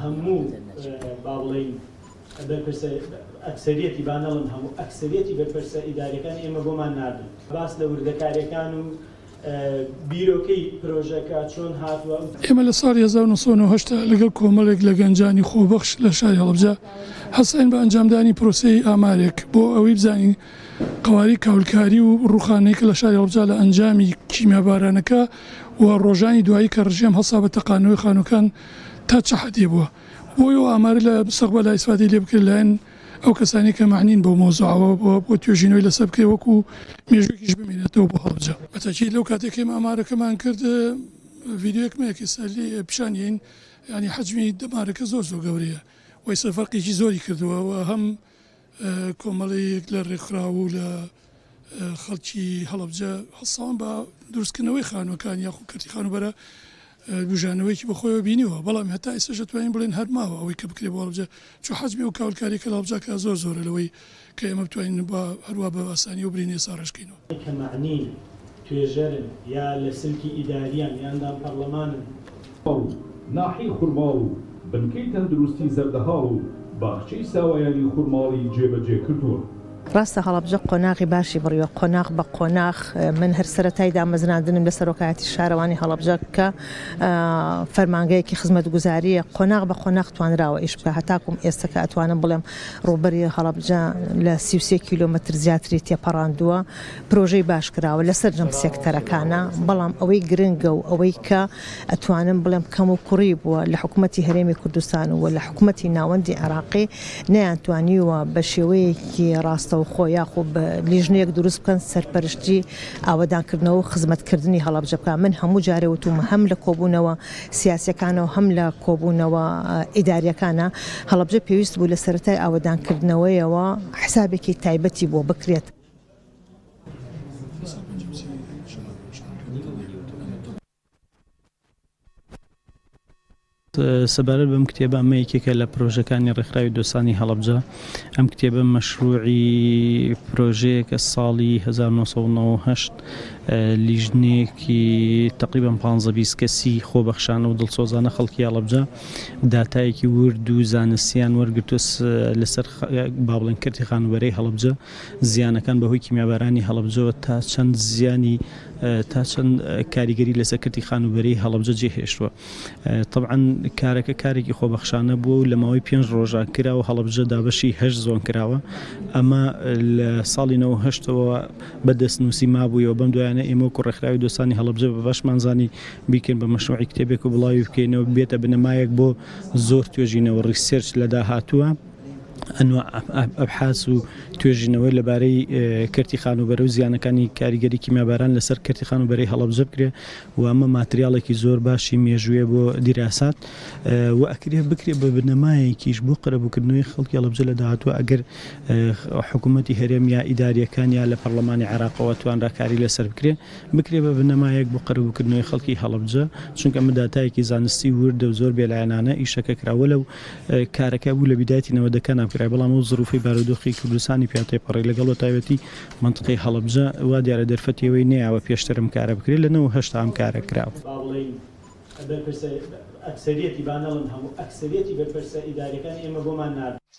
همو باڵێن ئەکسەریەتی بانەڵم هەموو ئەکسەریەتی بەرپرسە ئیداریەکانی ئێمە بۆمان نردن باس لە وردەکاریەکان و بیرۆکەی پرۆژەکە چۆن هاتووە. ئێمە لە ساڵی 1970 لەگەڵ کۆمەڵێک لە گەنجانی خۆبەخش لە شاری هەڵەبجە هەستین بە ئەنجامدانی پرۆسەی ئامارێک بۆ ئەوەی بزانین قواری کاولکاری و ڕوخانەی کە لە شاری هەڵەبجە لە ئەنجامی کیمیابارانەکە و ڕۆژانی دوایی کە ڕژێم هەسا بە تەقانەوەی خانووکان تا چه حدی بووە بۆی و ئامارە لە مستەقبەلا ئیسفادەی لێ بکرد لایەن ئەو کەسانی کە معنین بۆ مۆزوعەوە بۆ توێژینەوەی لەسەر بکەی وەکو مێژوێکیش بمێنێتەوە بۆ هەڵبجە. بەتاکید لەو کاتێک ئێمە ئامارەکەمان کرد ڤیدیۆیەکمەیەکی سەرلی پیشانین ینی حەجمی دەمارەکە زۆر گەورەیە وای سەرفەرقێکی زۆری کردووە و هەم کۆمەڵەیەک لە ڕێکخراو و لە خەڵکی هەڵەبجە هەڵساوان بە دروستکردنەوەی خانووەکان یاخو کردی خانوبەرە بژانەوەیکی بەخۆیەوە بینیوە بەڵام هەتا ئێستاش دەتوانین بڵێن هەرماوە ئەوەی کە بکرێ بۆ هەڵبجە چۆن حەجمی و کاولکاری کە لە هەڵبجەکە زۆرە لەوەی کە ئێمە بتوانین هەروە بە ئاسانی و برینێ ساڕشکەینەوە. کە معنین توێژەرن یا لە سلکی ئیداریان یاندان پەرلەمانن ناحی خورماڵ و بنکەی تەندروستی زەردەهاڵ و باخچەی ساوایانی خورماڵی جێبەجێ کردووە. ڕاستە هەڵەبجە قۆناغی باشی بڕیوە قۆناغ بە قۆناغ من هەر سەرەتای دامەزراندنم لە سەرۆکایەتی شارەوانی هەڵەبجە کە فەرمانگەیەکی خزمەتگوزاریە قۆناغ بە قۆناغ توانراوە ئیش بکە هەتاکوم ئێستا کە ئەتوانم بڵێم ڕووبەری هەڵەبجە لە 33 کیلۆمەتر زیاتری تێپەڕاندووە پرۆژەی باش کراوە لەسەر جەم سێکتەرەکانە بەڵام ئەوەی گرنگە و ئەوەی کە ئەتوانم بڵێم کەم و کوڕی بووە لە حکوومەتی هەرێمی کوردستان و لە حکوومەتی ناوەندی عێراقی نەیانتوانیوە بە شێوەیەکی ڕاستە و خۆ یاخۆ بە لیژنەیەک دروست بکەن سەرپەرشتی ئاوەدانکردنەوە و خزمەتکردنی هەڵەبجە بکە. من هەموو جارێ وتوم هەم لە کۆبوونەوە سیاسەکانەوە هەم لە کۆبوونەوە ئیداریەکانە هەڵەبجە پێویست بوو لە سەرەتای ئاوەدانکردنەوەیەوە حسابێکی تایبەتی بۆ بکرێت. سەبارەت بەم کتێبە ئەمە یەکێکە لە پرۆژەکانی ڕێکخراوی دۆستانی هەڵەبجە. ئەم کتێبە مەشروعی پرۆژەیەکە ساڵی 1998 لیژنێکی تقریبا 15-20 کەسی خۆبەخشانە و دڵسۆزانە خەڵکی هەڵەبجە داتایەکی ورد و زانستیان وەرگرتووە لەسەر با بڵێن کردی خانوبەرەی هەڵەبجە زیانەکان بەهۆی کیمیابارانی هەڵەبجەوە تا چەند زیانی تا چەند کاریگەری لەسەر کردی خانوبەرەی هەڵەبجە جێهێشتووە. طبعا کارەکە کارێکی خۆبەخشانە بووە و لە ماوەی 5 ڕۆژە کراوە هەڵەبجە دابەشی 8 زۆن کراوە. ئەمە لە ساڵی 98ەوە بەدەستنووسی مابوویەوە بەم دوایانە ئێمە وەکو ڕێکخراوی دۆستانی هەڵەبجە بە باشمانزانی بیکەین بە مەشروعی کتێبێک و بڵاوی بکەینەوە بێتە بنەمایەک بۆ زۆر توێژینەوە ڕیسێرچ لە داهاتووە ئەنواع ئەبحاس و توێژینەوەی لەبارەی کردی خانوبەرە و زیانەکانی کاریگەری کیمیاباران لەسەر کردی خانوبەرەی هەڵەبجە بکرێ و ئەمە ماتریاڵێکی زۆر باشی مێژوویە بۆ دیراسات و ئەکرێ بکرێ بە بنەمایەکیش بۆ قەرەبووکردنەوەی خەڵکی هەڵەبجە لە داهاتووە ئەگەر حکوومەتی هەرێم یا ئیداریەکان یا لە پەرلەمانی عێراقەوە توانرا کاری لەسەر بکرێ بە بنەمایەک بۆ قەرەبووکردنەوەی خەڵکی هەڵەبجە چونکە ئەمە داتایەکی زانستی وردە و زۆر بێلایەنانە ئیشەکە کراوە لەو کارەکە بوو لە بیداەتی نەوەدەکان ناکرای بەڵام و زروفی بارودۆخی کوردستانی پیاتەی پەڕی لەگەڵ تایبەتی منطقەی هەڵەبجە وا دیارە دەرفەتیەوەی نەیەوە پێشترم کارە بکرێت لە 98 ئەم کارە کراوە. ئەکسەریەتی بانەڵم هەموو ئەکسەریەتی بەرپرسە ئیداریەکانی ئێمە بۆمان نردن